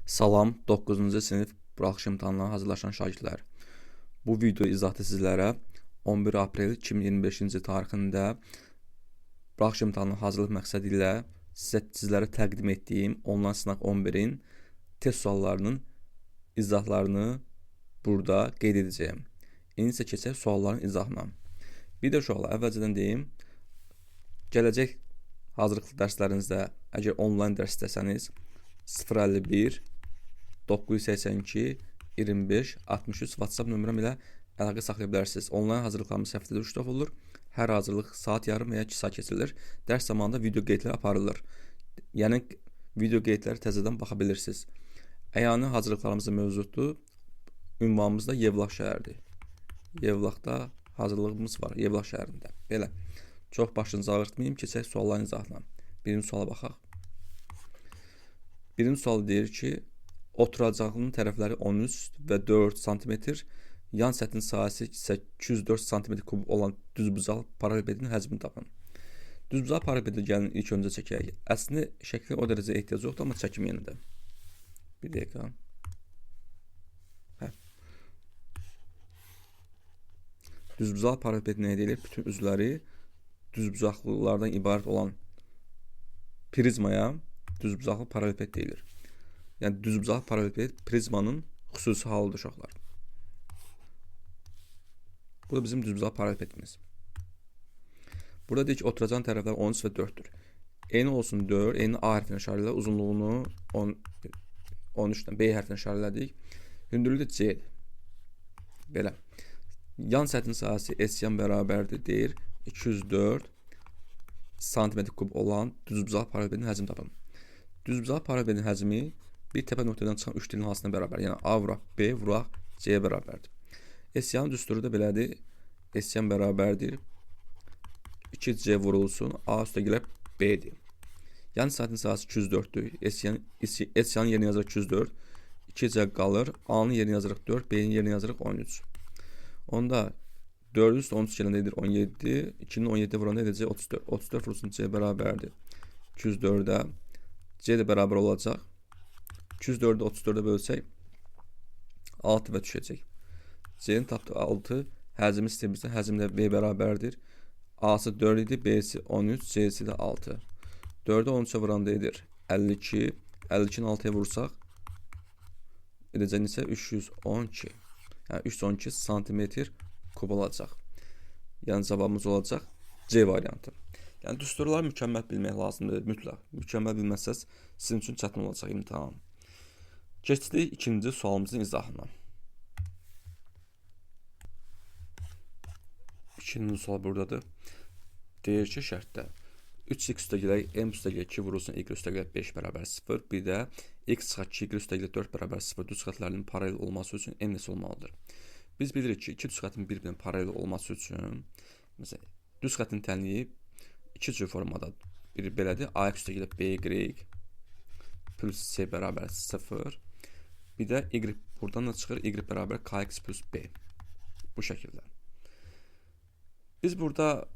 Salam, 9-cu sinif buraxılış imtahanlarına hazırlaşan şagirdlər. Bu video izahatı sizlərə 11 aprel 2025-ci tarixində buraxılış imtahanına hazırlıq məqsədi ilə sizlərə təqdim etdiyim onlayn sınaq 11-in test suallarının izahatlarını burada qeyd edəcəyim. İndi isə keçək sualların izahına. Bir də uşaqlar, əvvəlcədən deyim, gələcək hazırlıqlı dərslərinizdə əgər onlayn dərs istəsəniz 051 982 25 63 WhatsApp nömrəm ilə əlaqə saxlaya bilərsiniz. Onlayn hazırlıqlarımız həftədə 3 dəfə olur. Hər hazırlıq saat yarım və ya 2 saat keçirilir. Dərs zamanında video qeydləri aparılır. Yəni video qeydləri təzədən baxa bilirsiniz. Əyani hazırlıqlarımız mövcuddur. Ünvanımız da Yevlax şəhəridir. Yevlaxda hazırlığımız var, Yevlax şəhərində. Belə. Çox başınızı ağrıtmayayım, keçək sualların izahına. Birinci suala baxaq. Birinci sual deyir ki, oturacağının tərəfləri 13 və 4 cm, yan səthin sahəsi 804 cm kub olan düzbucaq paralelipedin həcmini tapın. Düzbucaq paralelipedi gəlin ilk öncə çəkək. Əslində şəkli o dərəcə ehtiyac yoxdur, amma çəkim yenə də. Bir dəqiqə. Düzbucaq paralelipedi nə edilir? Bütün üzvləri düzbucaqlılardan ibarət olan prizmaya düzbucaqlı paraleliped deyilir. Yəni düzbucaqlı paraleliped prizmanın xüsusi halıdır uşaqlar. Bu da bizim düzbucaqlı paralelipedimiz. Burada deyir ki, oturacağın tərəflər 13 və 4-dür. Eni olsun 4, eni A hərfinə işarə ilə, uzunluğunu 13-dən B hərfinə işarə elədik. Hündürlüyü də C-dir. Belə. Yan səthin sahəsi S-yan bərabərdir deyir. 204 cm kub olan düzbucaqlı paralelipedin həcmini tapın. Düzbucaqlı paralelipedin həcmi bir təpə nöqtədən çıxan 3 dilin hansına bərabər. Yəni A vuraq B vuraq C-yə bərabərdir. S-yanın düsturu da belədir. S-yan bərabərdir. 2C vurulsun. A üstə gəlib B-dir. Yəni səthin sahəsi 204-dür. S-yanın yerinə yazırıq 204. 2C qalır. A-nın yerinə yazırıq 4. B-nin yerinə yazırıq 13. Onda 4 üstə 13 gələndə edir 17. 2-nin 17 vuranda edəcək 34. 34 vurulsun C bərabərdir. 204-də. C də bərabər olacaq. 204-də 34-də bölsək 6 və düşəcək. C-nin tapdığı 6, həcmi istəyirsə həcm də B bərabərdir. A-sı 4 idi, B-si 13, C-si də 6. 4-də 13-ə vuranda edir 52. 52-ni 6-ya vursaq edəcək isə 312. Yəni 312 cm kub olacaq. Yəni cavabımız olacaq C variantı. Yəni düsturları mükəmməl bilmək lazımdır, mütləq. Mükəmməl bilməsəz sizin üçün çətin olacaq imtahan. Keçdik ikinci sualımızın izahına. İkinci sual buradadır. Deyir ki, şərtdə 3x üstə gələk, m üstə gələk 2 vurulsun, y üstə gələk 5 bərabər 0. Bir də x çıxaq 2, y üstə gələk 4 bərabər 0 düz xətlərinin paralel olması üçün m nəsə olmalıdır. Biz bilirik ki, iki düz xətin bir-birinin paralel olması üçün məsələn, düz xətin tənliyi iki cür formada. Biri belədir, ax üstə gələk by plus c bərabər 0. Bir də y buradan da çıxır, y bərabər kx plus b. Bu şəkildə. Biz burada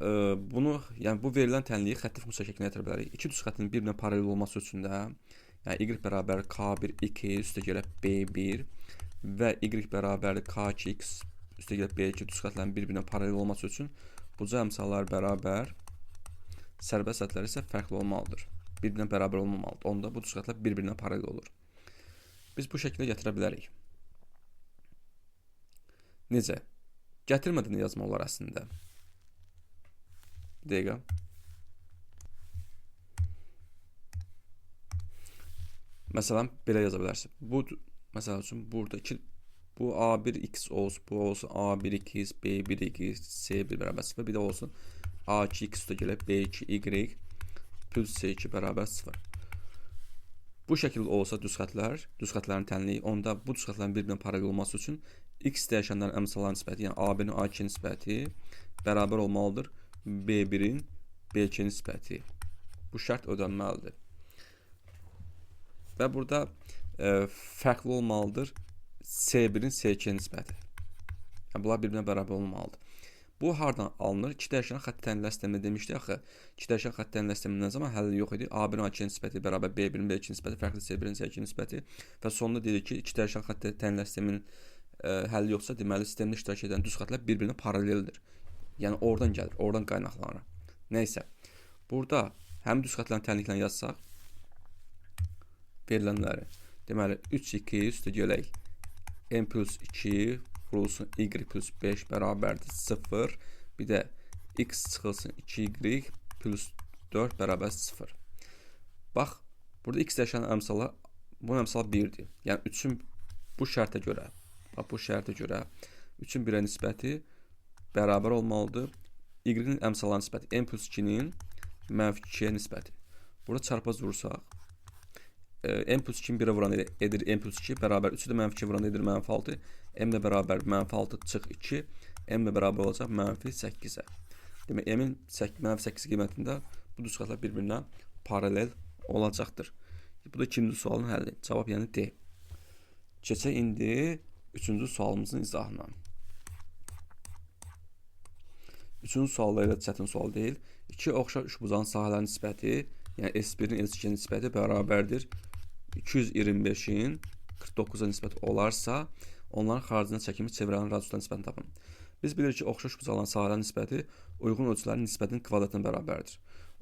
bunu, yəni bu verilən tənliyi xətti funksiya şəklinə gətirə bilərik. İki düz xətin bir-birinə paralel olması üçün də, yəni y bərabər k1 2 üstə gələk b1 və y bərabər k2x üstə gələk b2 düz xətlərin bir-birinə paralel olması üçün buca əmsallar bərabər, sərbəst xətlər isə fərqli olmalıdır. Bir-birinə bərabər olmamalıdır. Onda bu düz xətlər bir-birinə paralel olur. Biz bu şəkildə gətirə bilərik. Necə? Gətirmədən yazma olar əslində. Bir dəqiqə. Məsələn, belə yaza bilərsiniz. Bu, məsəl üçün, burada bu A1x olsun, bu olsun A1x, B1x, C1 bərabər 0. Bir də olsun A2x üstə gələk B2y plus C2 bərabər 0. Bu şəkildə olsa düz xətlərin tənliyi, onda bu düz xətlərin bir-birinə paralel olması üçün x dəyişənlərin əmsalları nisbəti, yəni A1-in A2 nisbəti bərabər olmalıdır B1-in B2 nisbəti. Bu şərt ödənməlidir. Və burada fərqli olmalıdır C1-in C2 nisbəti. Yəni, bunlar bir-birinə bərabər olmalıdır. Bu hardan alınır? 2 dəyişən xətt tənlinlər sistemində demişdik axı. 2 dəyişən xətt tənlinlər sistemindən zaman həlli yox idi. A1-in A2 nisbəti bərabər B1-in B2 nisbəti fərqli C1-in C2 nisbəti və sonunda dedik ki, 2 dəyişən xətt tənlinlər sisteminin həlli yoxsa, deməli sistemdə iştirak edən düz xəttlər bir-birinə paraleldir. Yəni oradan gəlir, oradan qaynaqlanır. Nəysə, burada həm düz xəttlərin tənliklərini yazsaq, verilənləri, deməli 3-2 üstə gələk n plus 2 vurulsun y plus 5 bərabərdir 0. Bir də x çıxılsın 2y plus 4 bərabər 0. Bax, burada x dəyişənin əmsalı, bunun əmsalı 1-dir. Yəni 3-ün bu şərtə görə, bax bu şərtə görə 3-ün 1-ə nisbəti bərabər olmalıdır. Y-in əmsalı nisbəti n plus 2-nin mənfi 2-yə nisbəti. Burada çarpaz vursaq, n plus 2-nin 1-ə vuran edir n plus 2 bərabər 3-ü də mənfi 2 vuran edir mənfi 6. M-də bərabər mənfi 6 çıx 2. M-də bərabər olacaq mənfi 8-ə. Demək, M-in mənfi 8 qiymətində bu düz xəttlər bir-birinə paralel olacaqdır. Bu da ikinci sualın həlli. Cavab yəni D. Keçək indi üçüncü sualımızın izahına. Üçüncü sualda elə çətin sual deyil. İki oxşar üçbucağın sahələrin nisbəti, yəni S1-in S2-nin nisbəti bərabərdir 225-in 49-a nisbət olarsa, onların xaricində çəkilmiş çevrələrin radiusuna nisbətini tapın. Biz bilirik ki, oxşar üçbucaqların sahələrin nisbəti uyğun ölçülərin nisbətinin kvadratına bərabərdir.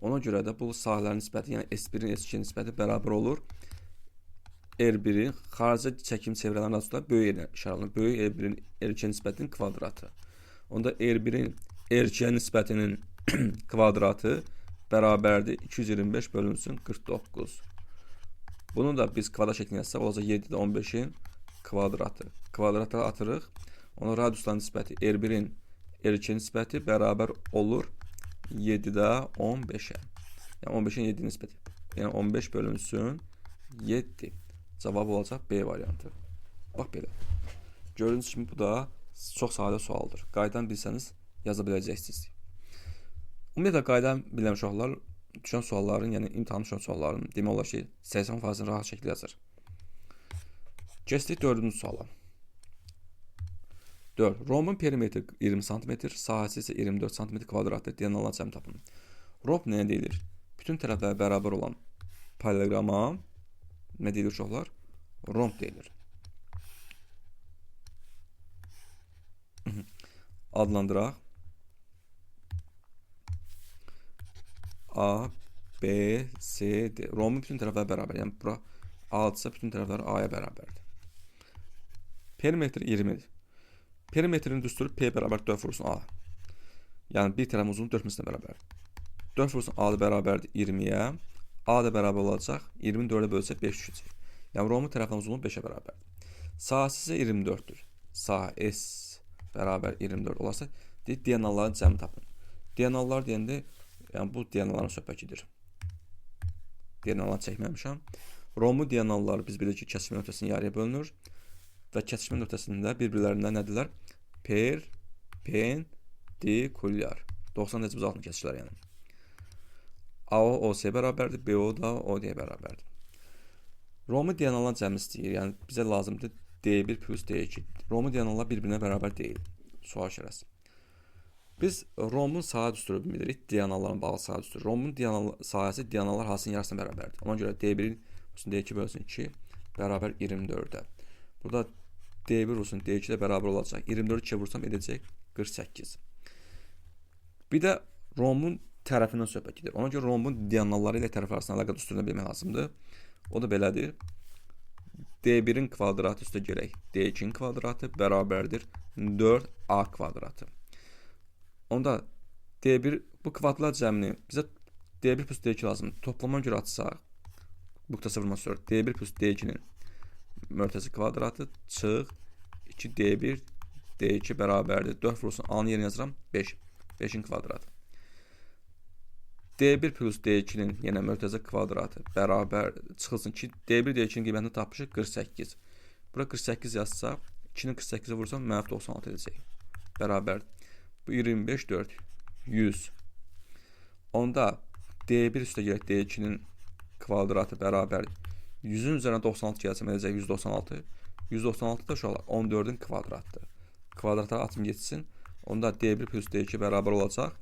Ona görə də bu sahələrin nisbəti, yəni S1-in S2-nin nisbəti bərabər olur R1-in xarici çəkilmiş çevrələrin radiusuna böyük işarəlanır. Böyük R1-in R2-yə nisbətinin kvadratı. Onda R1-in R2-yə nisbətinin kvadratı bərabərdir 225 bölünsün 49. Bunu da biz kvadrat şəklində yazsaq, olacaq 7-də 15-in kvadratı. Kvadratlara atırıq. Onun radiusların nisbəti R1-in R2-yə nisbəti bərabər olur 7-də 15-ə. Yəni 15-in 7 nisbəti. Yəni 15 bölünsün 7. Cavab olacaq B variantı. Bax belə. Gördüyünüz kimi bu da çox sadə sualdır. Qaydan bilsəniz yaza biləcəksiniz. Ümumiyyətlə qaydan bilən uşaqlar düşən sualların, yəni imtahan düşən sualların demək olar ki, 80%-ni rahat şəkildə yazır. Keçdik 4-cü suala. 4. Rombun perimetri 20 cm, sahəsi isə 24 cm kvadratdır. Diagonallar cəmi tapın. Romb nəyə deyilir? Bütün tərəfləri bərabər olan paralelograma nə deyilir uşaqlar? Romb deyilir. Adlandıraq. A, B, C, D. Rombun bütün tərəfləri bərabər. Yəni, bura A-dırsa bütün tərəfləri A-ya bərabərdir. Perimetr 20-dir. Perimetrin düsturu P bərabər 4 vurulsun A. Yəni, bir tərəfin uzunluğu 4 mislinə bərabərdir. 4 vurulsun A da bərabərdir 20-yə. A da bərabər olacaq. 20-ni 4-ə bölsək 5 düşəcək. Yəni, rombun tərəfinin uzunluğu 5-ə bərabərdir. Sahəsi isə 24-dür. Sahə S bərabər 24 olarsa, diagonalların cəmi tapın. Diagonallar deyəndə, yəni bu diagonalların söhbət gedir. Diagonalları çəkməmişəm. Rombun diagonalları biz bilirik ki, kəsişmə nöqtəsinin yarıya bölünür və kəsişmə nöqtəsində bir-birlərindən nədirlər? Perpendikulyar. 90 dərəcə uzaqlığını kəsirlər yəni. AO OC bərabərdir, BO da OD bərabərdir. Rombun diagonalların cəmi istəyir, yəni bizə lazımdır D1 plus D2. Rombun diagonallar bir-birinə bərabər deyil. Sual şərəsi. Biz rombun sahə düsturu bilirik, diagonalların bağlı sahə düsturu. Rombun sahəsi diagonallar hansının yarısına bərabərdir. Ona görə D1 D2 bölsün 2 bərabər 24-də. Burada D1 olsun D2 də bərabər olacaq. 24 2-yə vursam edəcək 48. Bir də rombun tərəfindən söhbət gedir. Ona görə rombun diagonalları ilə tərəf arasında əlaqə düsturunu bilmək lazımdır. O da belədir. D1-in kvadratı üstə gələk. D2-in kvadratı bərabərdir 4A kvadratı. Onda D1 bu kvadratlar cəmini bizə D1 plus D2 lazımdır. Toplamaya görə atsaq, bu qıtası vurmaq sonra D1 plus D2-nin mörtəsi kvadratı çıx 2D1 D2 bərabərdir. 4 vurulsun A-nın yerinə yazıram 5. 5-in kvadratı. D1 plus D2-nin yenə mörtəzə kvadratı bərabər çıxılsın ki, D1 D2-nin qiymətini tapmışıq 48. Bura 48 yazsaq, 2-nin 48-ə vursam mənfi 96 edəcək. Bərabər. Bu 25 4 100. Onda D1 üstə gələk D2-nin kvadratı bərabər 100-ün üzərinə 96 gəlsəm edəcək 196. 196 da uşaqlar 14-ün kvadratıdır. Kvadratlara atım geçsin. Onda D1 plus D2 bərabər olacaq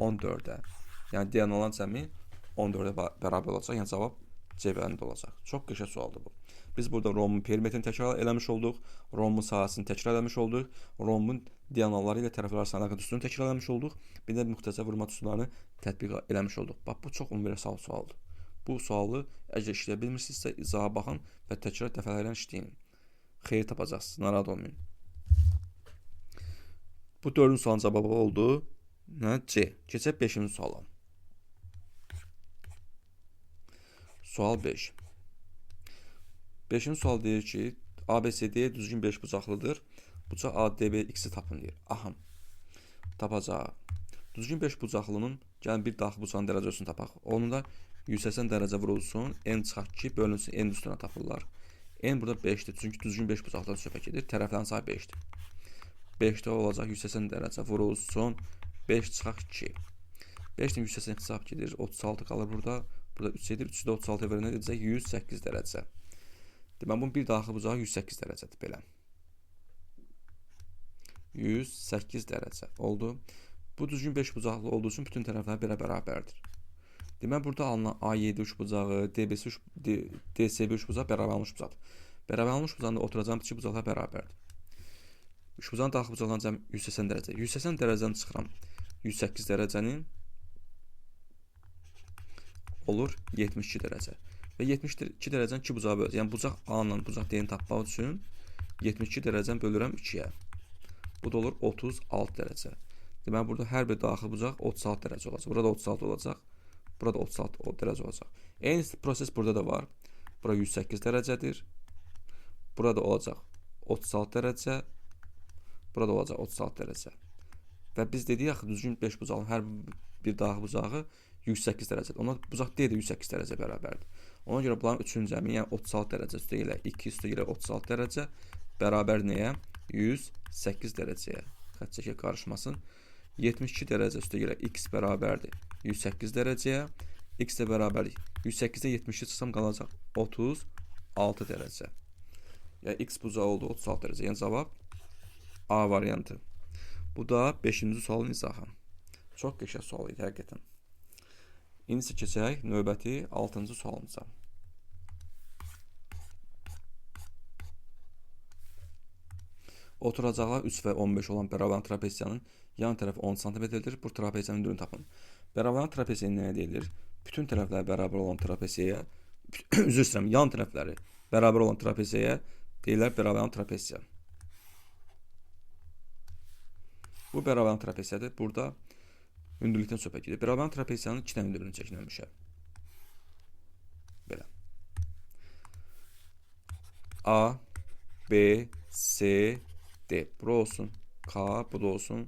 14-ə. Yəni D olan cəmi 14-ə bərabər olacaq. Yəni cavab C bəndə olacaq. Çox qəşəng sualdır bu. Biz burada rombun perimetrini təkrar eləmiş olduq. Rombun sahəsini təkrar eləmiş olduq. Rombun diagonalları ilə tərəflər arasında əlaqə düsturunu təkrar eləmiş olduq. Bir də müxtəsər vurma düsturlarını tətbiq eləmiş olduq. Bax, bu çox universal sualdır. Bu sualı əgər işləyə bilmirsinizsə, izaha baxın və təkrar dəfələrlə işləyin. Xeyir tapacaqsınız, narahat olmayın. Bu 4-cü sualın cavabı oldu. C. Keçək 5-ci suala. Sual 5. 5-ci sual deyir ki, ABCD düzgün 5 bucaqlıdır. Bucaq ADB x-i tapın deyir. Aha. Tapacaq. Düzgün 5 bucaqlının gəlin bir daxil bucağın dərəcəsini tapaq. Onun da 180 dərəcə vurulsun. N çıxaq 2 bölünsün N üstünə tapırlar. N burada 5'dir. Çünki düzgün 5 bucaqdan söhbət edir. Tərəflərin sayı 5'dir. 5'də olacaq 180 dərəcə vurulsun. 5 çıxaq 2. 5'dən 180 hesab gedir. 36 qalır burada. Burada 3 edir. 3'də 36 verənə edəcək 108 dərəcə. Deməli, bunun bir daxil bucağı 108 dərəcədir belə. 108 dərəcə oldu. Bu düzgün 5 bucaqlı olduğu üçün bütün tərəflər belə bərabərdir. Deməli, burada alınan A7 üç bucağı, DSB üç bucağı bərabər alınmış bucaqdır. Bərabər alınmış bucağında oturacağım iki bucaqlar bərabərdir. Üç bucağın daxil bucaqlarının cəmi 180 dərəcə. 180 dərəcəni çıxıram 108 dərəcənin olur 72 dərəcə. Və 72 dərəcəni 2 bucağa böləcək. Yəni, bucaq A-la bucaq D-ni tapmaq üçün 72 dərəcəni bölürəm 2-yə. Bu da olur 36 dərəcə. Deməli, burada hər bir daxil bucaq 36 dərəcə olacaq. Burada 36 olacaq. Burada 36 dərəcə olacaq. Eyni proses burada da var. Burada 108 dərəcədir. Burada olacaq 36 dərəcə. Burada olacaq 36 dərəcə. Və biz dedik axı düzgün 5 bucağın hər bir daxil bucağı 108 dərəcədir. Ona bucaq D də 108 dərəcə bərabərdir. Ona görə bunların üçünün cəmi, yəni 36 dərəcə üstə ilə 2 üstə ilə 36 dərəcə bərabər nəyə? 108 dərəcəyə. Xətt çəkə qarışmasın. 72 dərəcə üstə ilə x bərabərdir 108 dərəcəyə. X də bərabərdir. 108-dən 72 çıxsam qalacaq 36 dərəcə. Yəni x bucağı oldu 36 dərəcə. Yəni cavab A variantı. Bu da 5-ci sualın izahı. Çox qəşəng sual idi həqiqətən. İndi keçək növbəti 6-cı sualımıza. Oturacaqlar 3 və 15 olan bərabər trapesiyanın yan tərəfi 10 cm-dir. Bu trapesiyanın hündürlüyünü tapın. Bərabər trapesiya nəyə deyilir? Bütün tərəfləri bərabər olan trapesiyaya, üzr istəyirəm, yan tərəfləri bərabər olan trapesiyaya deyirlər bərabər trapesiya. Bu bərabər trapesiyadır. Burada hündürlükdən söhbət gedir. Bərabər trapesiyanın 2 dənə hündürlüyünü çəkinilmişə. Belə. A, B, C, D. Bura olsun K, bu da olsun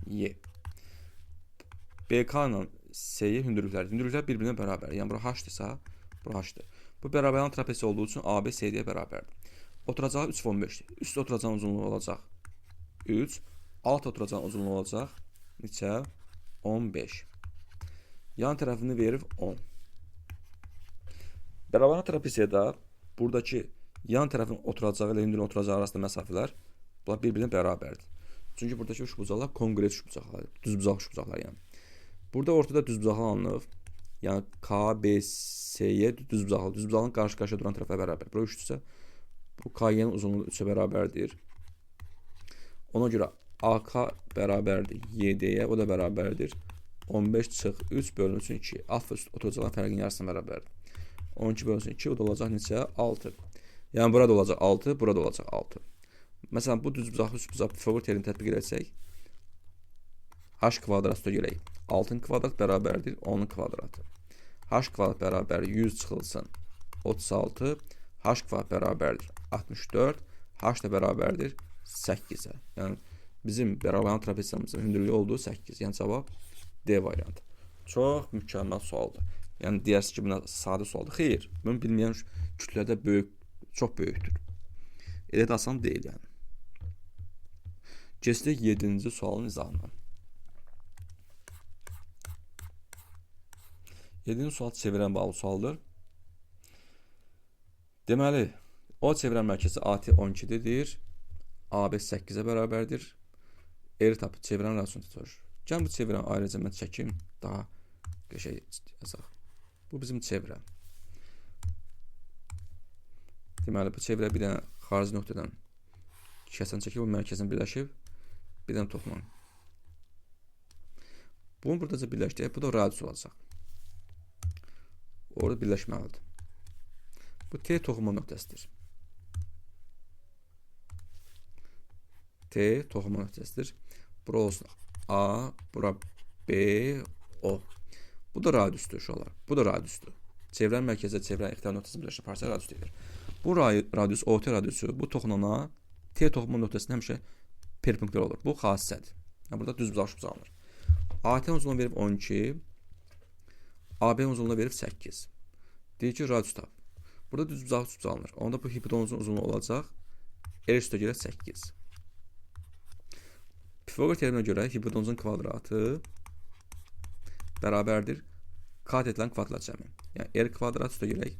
Y. BK ilə S'ye hündürlüklər. Hündürlüklər bir-birinə bərabər. Yəni, bura H-dırsa, bura H-dır. Bu bərabər trapesiya olduğu üçün AB CD-yə bərabərdir. Oturacağı 3 və 15-dir. Üst oturacağın uzunluğu olacaq 3. Alt oturacağın uzunluğu olacaq neçə? 15. Yan tərəfini verir 10. Bərabər trapesiyada buradakı yan tərəfin oturacağı ilə hündürlüyün oturacağı arasında məsafələr bunlar bir-birinə bərabərdir. Çünki buradakı üçbucaqlar konqret üçbucaqlar, düzbucaq üçbucaqlar yəni. Burada ortada düzbucaqlar alınıb. Yəni KBS-yə düzbucaqlar. Düzbucaqların qarşı-qarşıya duran tərəfə bərabər. Bura 3-dürsə, bu KY-nin uzunluğu 3-ə bərabərdir. Ona görə AK bərabərdir YD-yə, o da bərabərdir 15 çıx 3 bölünsün 2. Alt və üst oturacaqların fərqinin yarısına bərabərdir. 12 bölünsün 2, o da olacaq neçə? 6. Yəni burada olacaq 6, burada olacaq 6. Məsələn, bu düzbucaqlı üçbucaq Pifaqor teoremini tətbiq etsək, h kvadrat üstə gələk. 6-ın kvadrat bərabərdir 10-un kvadratı. H kvadrat bərabər 100 çıxılsın 36, h kvadrat bərabərdir 64, h də bərabərdir 8-ə. Yəni bizim bərabər trapesiyamızın hündürlüyü olduğu 8. Yəni cavab D variantı. Çox mükəmməl sualdır. Yəni deyərsiniz ki, buna sadə sualdır. Xeyr, bunu bilməyən kütlədə böyük, çox böyükdür. Elə də asan deyil yəni. Keçdik 7-ci sualın izahına. 7-ci sual çevirən bağlı sualdır. Deməli, o çevirən mərkəzi AT 12-dir. AB 8-ə bərabərdir. R tapıb çevirən radiusunu sorur. Gəlin bu çevirən ayrıca mən çəkim, daha qəşəng yazaq. Bu bizim çevirə. Deməli, bu çevirə bir dənə xarici nöqtədən kəsən çəkib, bu mərkəzdən birləşib, bir dənə toxunan. Bunu buradaca birləşdirək, bu da radius olacaq. Orada birləşməlidir. Bu T toxuma nöqtəsidir. T toxuma nöqtəsidir. Bura olsun A, bura B, O. Bu da radiusdur uşaqlar. Bu da radiusdur. Çevrən mərkəzə çevrən ixtiyar nöqtəsini birləşdirən parça radius deyilir. Bu radius, OT radiusu bu toxunana T toxuma nöqtəsində həmişə perpendikular olur. Bu xassədir. Yəni burada düz bucaq uzanır. AT uzunluğunu verib 12, AB uzunluğunu verib 8. Deyir ki, radius tap. Burada düz bucaq uzanır. Onda bu hipotenuzun uzunluğu olacaq R üstə görə 8. Pifaqor teoreminə görə hipotenuzun kvadratı bərabərdir kat edilən kvadrat cəmi. Yəni R kvadrat üstə gələk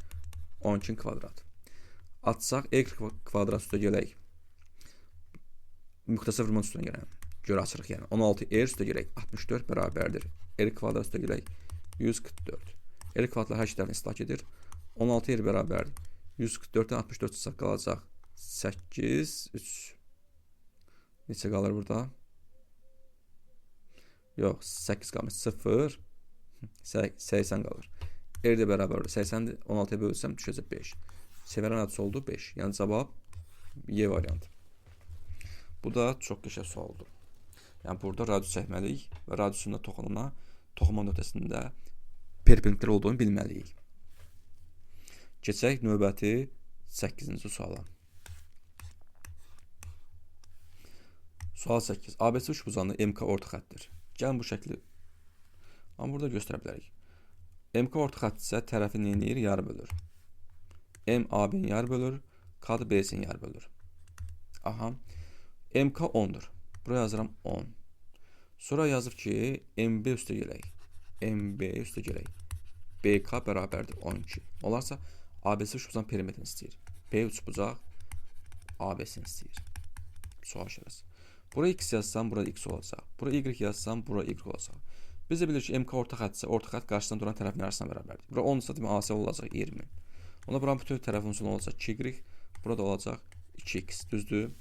12 kvadrat. Atsaq Y kvadrat üstə gələk müxtəsər vurma üstünə görə açırıq. Yəni 16 R üstə gələk 64 bərabərdir R kvadrat üstə gələk 144. R kvadratlar hər iki tərəfini islah edir. 16 R bərabərdir 144-dən 64 çıxsaq qalacaq 8, 3. Neçə qalır burada? Yox, 8 qalmış, 0, 80 qalır. R də bərabərdir, 80-dir, 16-ya bölsəm düşəcək 5. Çevirən radius oldu 5. Yəni cavab Y variantı. Bu da çox qəşəng sualdır. Yəni burada radius çəkməliyik və radiusunda toxunma nöqtəsində perpendikular olduğunu bilməliyik. Keçək növbəti 8-ci suala. Sual 8. ABC üçbucağında MK orta xəttdir. Gəlin bu şəkli. Amma burada göstərə bilərik. MK orta xətt isə tərəfi neyini yarı bölür. M AB-ni yarı bölür, K da BC-ni yarı bölür. Aha. MK 10'dur. Buraya yazıram 10. Sonra yazıb ki, MB üstə gələk. MB üstə gələk. BK bərabərdir 12. Olarsa ABC üçbucağın perimetrini istəyir. B üçbucaq ABC-ni istəyir. Sual şərəsi. Buraya x yazsam, burada x olacaq. Buraya y yazsam, burada y olacaq. Biz də bilirik ki, MK orta xəttsə, orta xətt qarşısından duran tərəfin arasına bərabərdir. Burada 10 ise AC olacaq 20. Onda buranın bütün tərəfin sonu olacaq 2y. Burada olacaq 2x. Düzdür?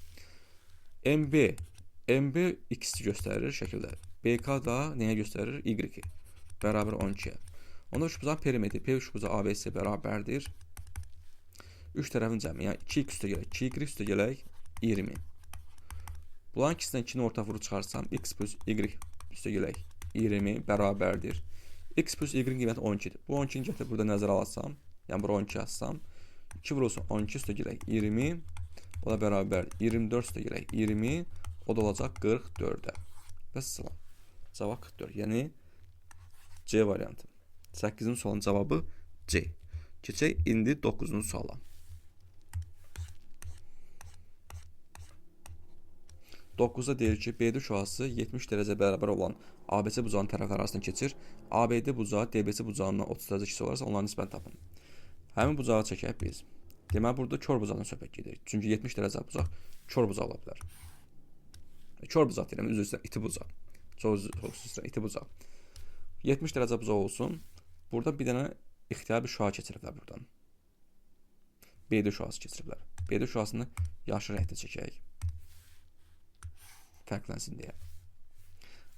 MB x göstərir şəkildə. BK da nəyə göstərir? Y. Bərabər 12-yə. Onda üçbucağın perimetri P üçbucağı ABC bərabərdir. 3 tərəfin cəmi, yəni 2x üstə gələk, 2y üstə gələk 20. Bunların ikisindən 2-ni ortaq vurub çıxarsam, x plus y üstə gələk 20 bərabərdir. X plus y-in qiyməti 12-dir. Bu 12-ni gətirib burada nəzərə alasam, yəni bura 12 yazsam, 2 vurulsun 12 üstə gələk 20, o da bərabər 24 üstə gələk 20, o da olacaq 44-ə. Və salam. Cavab 44. Yəni C variantı. 8-ci sualın cavabı C. Keçək indi 9-cu suala. 9-da deyir ki, BD şüası 70 dərəcə bərabər olan ABC bucağının tərəfləri arasında keçir. ABD bucağı DBC bucağından 30 dərəcə kiçik olarsa onların nisbətini tapın. Həmin bucağı çəkək biz. Deməli, burada kör bucağından söhbət gedir. Çünki 70 dərəcə bucaq kör bucaq ola bilər. Kör bucaq deyirəm, üzr istəyirəm, iti bucaq. Çox istəyirəm, iti bucaq. 70 dərəcə bucaq olsun. Burada bir dənə ixtiyari bir şüa keçiriblər buradan. BD şüası keçiriblər. BD şüasını yaşlı rəngdə çəkək. Fərqlənsin deyə.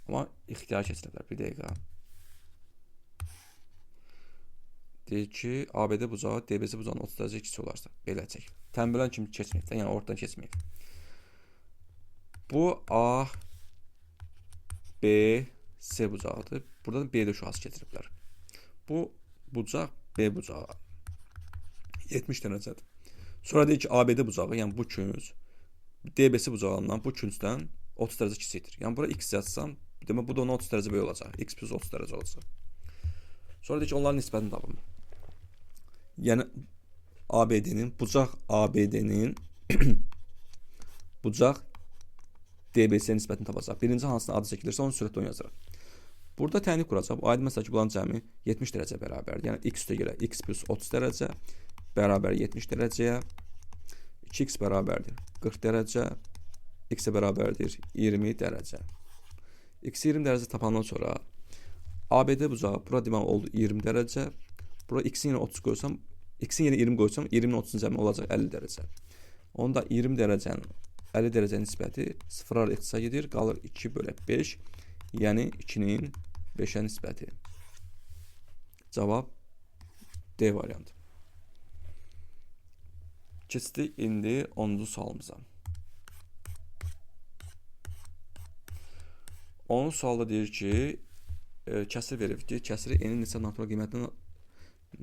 Amma ixtiyar keçiriblər. Bir dəqiqə. Deyir ki, ABD bucağı DBC bucağının 30 dərəcə kiçik olarsa. Belə çək. Tənbələn kimi keçməyib. Yəni ortadan keçməyib. Bu A, B, C bucağıdır. Burada da BD şüası keçiriblər. Bu bucaq B bucağı 70 dərəcədir. Sonra deyir ki, ABD bucağı, yəni bu künc DBC bucağından bu küncdən 30 dərəcə kiçikdir. Yəni bura x yazsam, demək bu da ona 30 dərəcə böyük olacaq. X plus 30 dərəcə olacaq. Sonra deyir ki, onların nisbətini tapın. Yəni ABD-nin bucaq ABD-nin bucaq DBC nisbətini tapacaq. Birinci hansına adı çəkilirsə onu sürətlə onu yazırıq. Burada təyin quracaq. Aydın məsələ ki, bunların cəmi 70 dərəcə bərabərdir. Yəni x üstə gələ x plus 30 dərəcə bərabər 70 dərəcəyə 2x bərabərdir 40 dərəcə x-ə bərabərdir 20 dərəcə. X 20 dərəcə tapandan sonra ABD bucağı bura demək oldu 20 dərəcə. Bura x-in yerine 30 qoysam, x-in yerine 20 qoysam 20-nin 30-un cəmi olacaq 50 dərəcə. Onda 20 dərəcənin 50 dərəcə nisbəti 0 x-a gedir, qalır 2 bölü 5, yəni 2-nin 5-ə nisbəti. Cavab D variantı. Keçdik indi 10-cu sualımıza. 10 sualda deyir ki, kəsir verir ki, kəsiri n-in neçə natural qiymətinə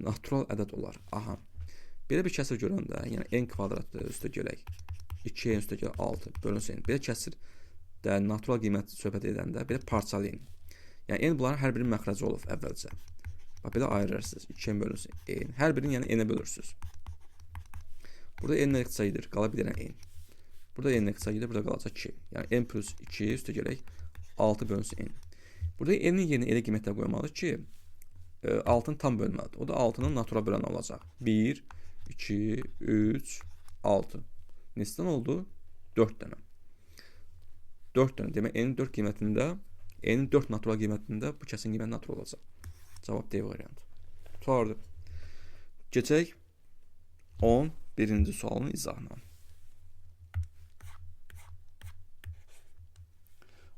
natural ədəd olar. Aha. Belə bir kəsir görəndə, yəni n kvadratı üstə gələk 2n üstə gələk 6 bölünsün. Belə kəsir də natural qiymət söhbət edəndə belə parçalayın. Yəni n bunların hər birinin məxrəci olub əvvəlcə. Bax belə ayırırsınız. 2n bölünsün n. Hər birini yəni n-ə bölürsünüz. Burada n x sayıdır, qala bir dənə n. Burada n x sayıdır, burada qalacaq 2. Yəni n plus 2 üstə gələk 6 bölünsün n. Burada n-in yerinə elə qiymətlər qoymalıyıq ki, 6-nı tam bölməlidir. O da 6-nın natural böləni olacaq. 1, 2, 3, 6. Neçədən oldu? 4 dənə. 4 dənə. Demək, n-in 4 qiymətində, n-in 4 natural qiymətində bu kəsin qiyməti natural olacaq. Cavab D variantı. Tutardı. Keçək 11-ci sualın izahına.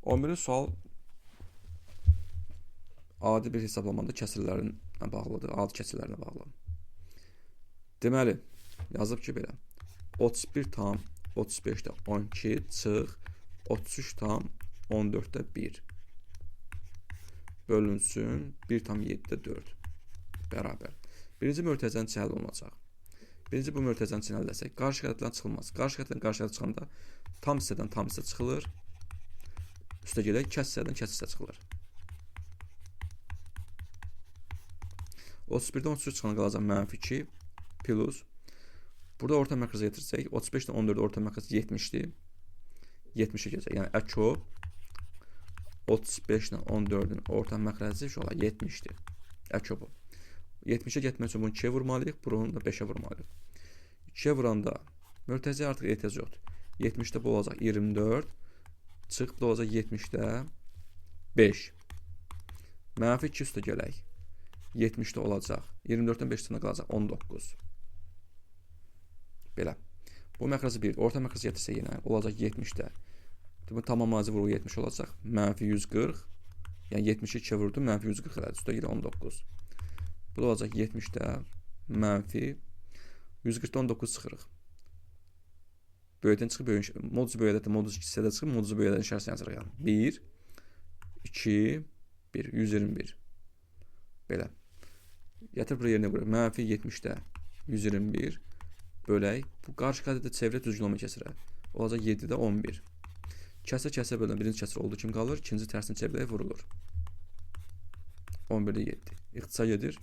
11-ci sual adi bir hesablamada kəsirlərinə bağlıdır, adi kəsirlərinə bağlı. Deməli, yazıb ki, belə 31 tam 35-də 12 çıx 33 tam 14-də 1 bölünsün 1 tam 7-də 4 bərabər. Birinci mötərizənin içi həll olunacaq. Birinci bu mötərizənin içi həll etsək, qarşı xətdən çıxılmaz. Qarşı xətdən qarşı xətə çıxanda tam hissədən tam hissə çıxılır. Üstə gələk, kəs hissədən kəs hissə çıxılır. 31-dən 33 çıxana qalacaq mənfi 2 plus. Burada orta məxrəcə getirsək, 35-dən 14-də orta məxrəc 70-dir. 70-ə gələcək. Yəni əkö 35-dən 14-ün orta məxrəci şu olar 70-dir. Əkö bu. 70-ə getmək üçün bunu 2-yə vurmalıyıq, bunu da 5-ə vurmalıyıq. 2-yə vuranda mötərizəyə artıq ehtiyac yoxdur. 70-də bu olacaq 24, çıx bu da olacaq 70-də 5. Mənfi 2 üstə gələk. 70-də olacaq. 24-dən 5 tane qalacaq 19. Belə. Bu məxrəci 1. Orta məxrəci gətirsə yenə olacaq 70-də. Bu tamamlayıcı vurğu 70 olacaq. Mənfi 140. Yəni 70-i 2-yə vurdu. Mənfi 140 elədi. Üstə gəlir 19. Bu da olacaq 70-də mənfi 140-dan 19 çıxırıq. Böyükdən çıxıb böyük. Modus böyükdə modus hissədə çıxıb modus böyükdən işarəsi yazırıq yəni. 1 2 1 121. Belə. Gətir buraya yerinə qoyaq. Mənfi 70-də 121 bölək. Bu qarşı xəttə çevrə düzgün olma kəsirə. Olacaq 7-də 11. Kəsə bölən birinci kəsir olduğu kimi qalır. İkinci tərsini çevrəyə vurulur. 11-də 7. İxtisar gedir.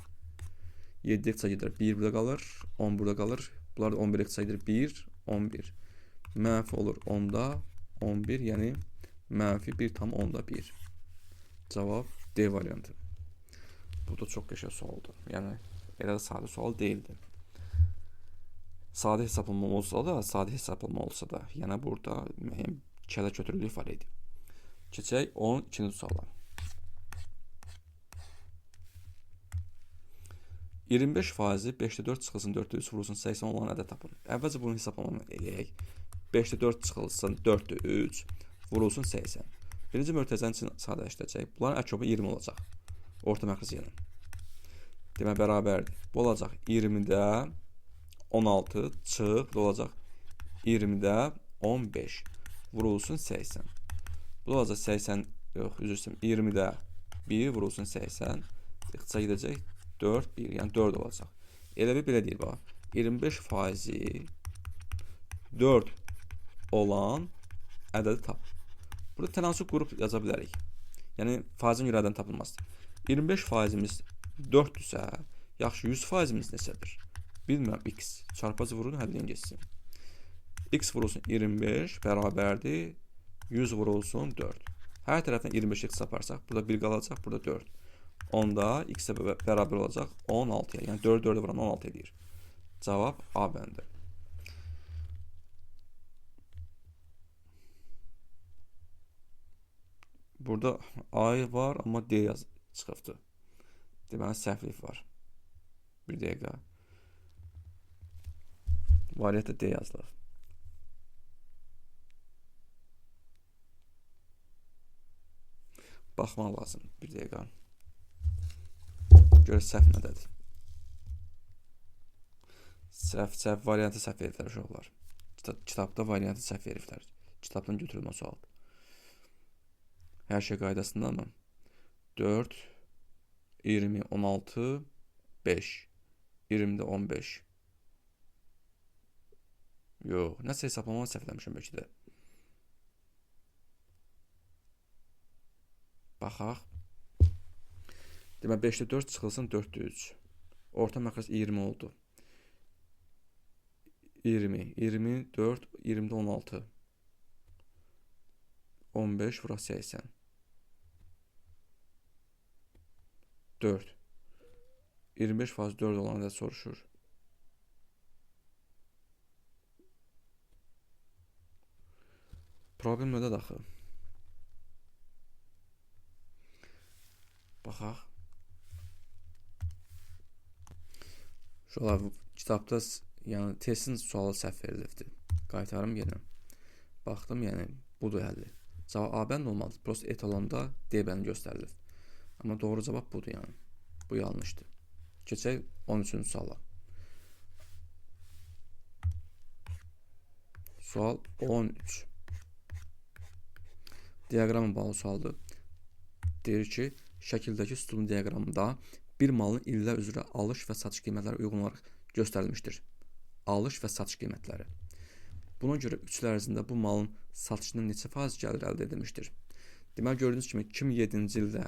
7 ixtisar gedir. 1 burada qalır. 10 burada qalır. Bunlar da 11 ixtisar gedir. 1, 11. Mənfi olur 10-da 11. Yəni mənfi 1 tam 10-da 1. Cavab D variantı. Bu da çox qəşəng sualdır. Yəni elə də sadə sual deyildi. Sadə hesablama olsa da, yəni burada müəyyən kələ götürülük var idi. Keçək 12-ci suala. 25% 5-də 4 çıxılsın 4-də 3 vurulsun 80 olan ədəd tapın. Əvvəlcə bunu hesablamanı eləyək. 5-də 4 çıxılsın 4-də 3 vurulsun 80. Birinci mötərizənin için sadələşdirəcək. Bunların əkobı 20 olacaq. Orta məxrəci ilə. Demək bərabərdir. Bu olacaq 20-də 16 çıx. Bu olacaq 20-də 15 vurulsun 80. Bu olacaq 80 yox, üzr istəyirəm. 20-də 1 vurulsun 80. İxtisar gedəcək 4 1, yəni 4 olacaq. Elə bir belə deyil bax. 25% 4 olan ədədi tap. Burada tənasüb qrup yaza bilərik. Yəni faizin yürədən tapılmazdır. 25%-imiz 4-dürsə, yaxşı 100%-imiz neçədir? Bilmirəm, x. Çarpıcı vurun, həlləyin geçsin. X vurulsun 25 bərabərdir 100 vurulsun 4. Hər tərəfdən 25 x yaparsaq, burada 1 qalacaq, burada 4. Onda x-ə bərabər olacaq 16-ya. Yəni 4-4 vuran 16 edir. Cavab A bəndi. Burada ay var, amma D çıxıbdı. Deməli səhvlik var. Bir dəqiqə. Variantda D yazılır. Baxmaq lazım. Bir dəqiqə. Görək səhv nədədir. Səhv variantı səhv veriblər uşaqlar. Kitabda variantı səhv veriblər. Kitabdan götürülmə sual. Hər şey qaydasındanmı? 4, 20, 16, 5. 20'də 15. Yox, nəsə hesablamanı səhvləmişəm bəlkə də. Baxaq. Demək 5'də 4 çıxılsın 4'də 3. Orta məxrəc 20 oldu. 20, 24, 20'də 16. 15 vuraq 80. 4. 25% 4 olan da soruşur. Problem nədir axı? Baxaq. Şolar kitabda yəni testin sualı səhv verilibdi. Qaytarım yenə. Baxdım, yəni budur həlli. Cavab A bənd olmalı. Prosta et olanda D bənd göstərilir. Amma doğru cavab budur yəni. Bu yanlışdır. Keçək 13-cü suala. Sual 13. Diaqrama bağlı sualdır. Deyir ki, şəkildəki sütun diaqramında bir malın illər üzrə alış və satış qiymətləri uyğun olaraq göstərilmişdir. Alış və satış qiymətləri. Buna görə 3 il ərzində bu malın satışından neçə faiz gəlir əldə edilmişdir? Deməli, gördüyünüz kimi 2007-ci ildə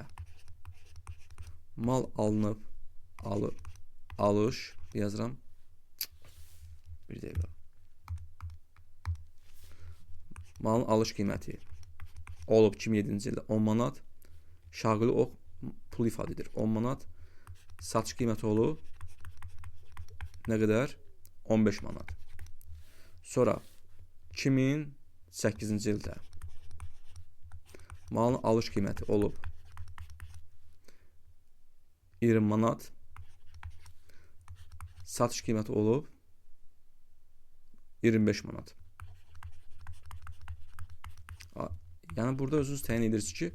mal alınıb, alış yazıram. Bir dəqiqə. Malın alış qiyməti olub 2007-ci ildə 10 manat. Şaqili ox pul ifadə edir. 10 manat. Satış qiyməti olub nə qədər? 15 manat. Sonra 2008-ci ildə malın alış qiyməti olub 20 manat. Satış qiyməti olub 25 manat. Yəni burada özünüz təyin edirsiniz ki,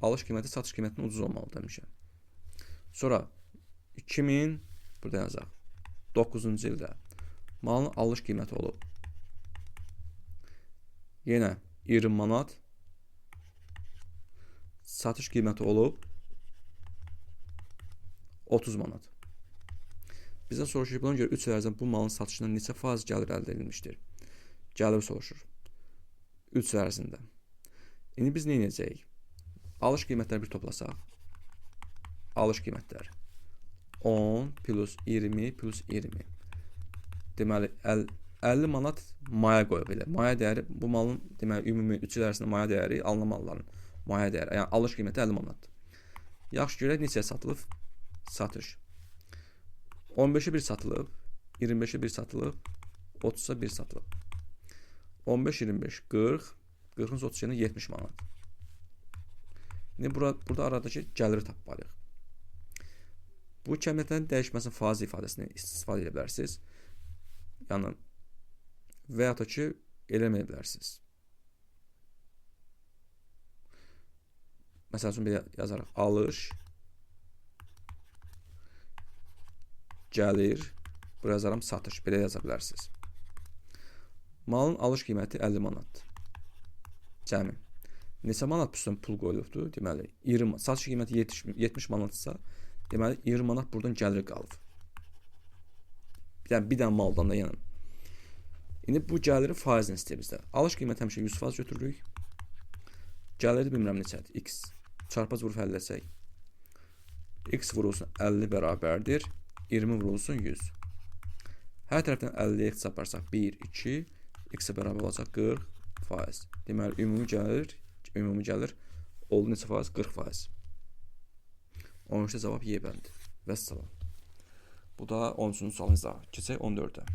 alış qiyməti satış qiymətindən ucuz olmalı demişəm. Sonra 2000 burada yazaq. 9-cu ildə malın alış qiyməti olub yenə 20 manat. Satış qiyməti olub 30 manat. Bizdən soruşur, buna görə 3 il ərzində bu malın satışından neçə faiz gəlir əldə edilmişdir? Gəlir soruşur. 3 il ərzində. İndi biz nə edəcəyik? Alış qiymətləri bir toplasaq. Alış qiymətləri 10 plus 20 plus 20. Deməli 50 manat maya qoyub elə. Maya dəyəri bu malın deməli ümumi 3 il ərzində maya dəyəri alınan malların maya dəyəri. Yəni alış qiyməti 50 manatdır. Yaxşı görək neçəyə satılıb? Satış. 15'e 1 satılıb, 25'e 1 satılıb, 30'a 1 satılıb. 15 25 40, 40'ın 30 yerine 70 manat. İndi burada aradakı gəliri tapmalıyıq. Bu kəmiyyətlərin dəyişməsinin faiz ifadəsini istifadə edə bilərsiniz. Yəni və ya da ki eləməyə bilərsiniz. Məsəl üçün belə yazaraq alış gəlir, buraya yazaram satış, belə yaza bilərsiniz. Malın alış qiyməti 50 manatdır. Cəmi. Neçə manat üstündən pul qoyulubdur? Deməli, 20, satış qiyməti 70 manatsa, deməli 20 manat buradan gəlir qalıb. Yəni bir dənə maldan da yəni. İndi bu gəliri faizlə istəyir bizdə. Alış qiyməti həmişə 100% götürürük. Gəliri bilmirəm neçədir? X çarpaz vurub həll etsək. X vurulsun 50 bərabərdir. 20 vurulsun 100. Hər tərəfdən 50'yə x çarparsaq 1, 2, x-ə bərabər olacaq 40%. Deməli, ümumi gəlir oldu neçə faiz? 40%. 13'də cavab Y bəndi. Vəssalam. Bu da 13-cü sualımızda. Keçək 14'ə.